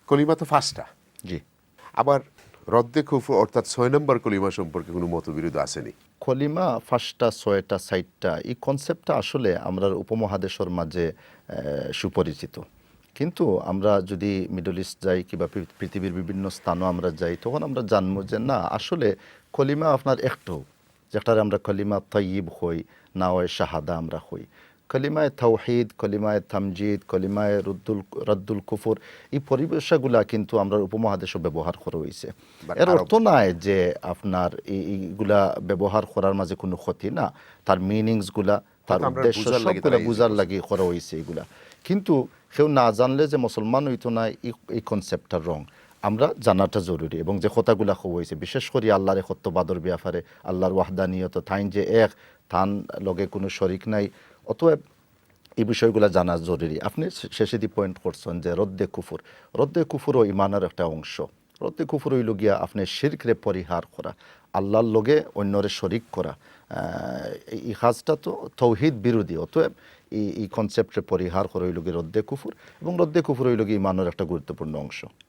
কলিমা তো ফার্স্টটা, জি। আবার রদ্দে কুফর অর্থাৎ 6 নম্বর কলিমা সম্পর্কে কোনো মতবিরোধ আসেনি। কলিমা ফার্স্টটা, ছয়টা, সাইটটা, এই কনসেপ্টটা আসলে আমরা উপমহাদেশের মাঝে সুপরিচিত। কিন্তু আমরা যদি মিডল ইস্ট যাই কিংবা পৃথিবীর বিভিন্ন স্থানও আমরা যাই, তখন আমরা জানবো যে না, আসলে কলিমা আপনার একটাও, যেটার আমরা কলিমা তয়িব হই, না হয় শাহাদা আমরা হই। কলিমায় তাওহীদ, কলিমায় তামজিদ, কলিমায় রদ্দুল কুফর, এই পরিভাষাগুলা কিন্তু আমরা উপমহাদেশে ব্যবহার করা হয়েছে। But এর আরব অর্থ নয় যে আপনার এইগুলা ব্যবহার করার মাঝে কোনো ক্ষতি না, তার মিনিংসগুলা, তার হয়তো আমরা উদ্দেশ্য বুঝার লাগি সবগুলা তারা easy বুঝার করছে। লাগি করা হয়েছে এগুলা। কিন্তু কেউ না জানলে যে মুসলমান হইতো না, এই কনসেপ্টটা রং। আমরা জানাটা জরুরি, এবং যে কথাগুলা খুব হয়েছে বিশেষ করে আল্লাহর একত্ববাদর ব্যাপারে, আল্লাহর ওয়াহদানিয়ত, থাইন যে এক, থান লগে কোনো শরিক নাই, অতএব এই বিষয়গুলো জানা জরুরি। আপনি শেষে দি পয়েন্ট করছেন যে রদ্দে কুফুর, রদ্দে কুফুরও ইমানের একটা অংশ। রদ্দে কুফুর হইল গিয়া আপনি শিরকরে পরিহার করা, আল্লাহর লগে অন্যরে শরিক করা। এই কাজটা তো তৌহিদ বিরোধী। অতএব এই কনসেপ্টে পরিহার করা হইল গিয়ে রদ্দে কুফুর, এবং রদ্দে কুফুর হইল গিয়ে ইমানের একটা গুরুত্বপূর্ণ অংশ।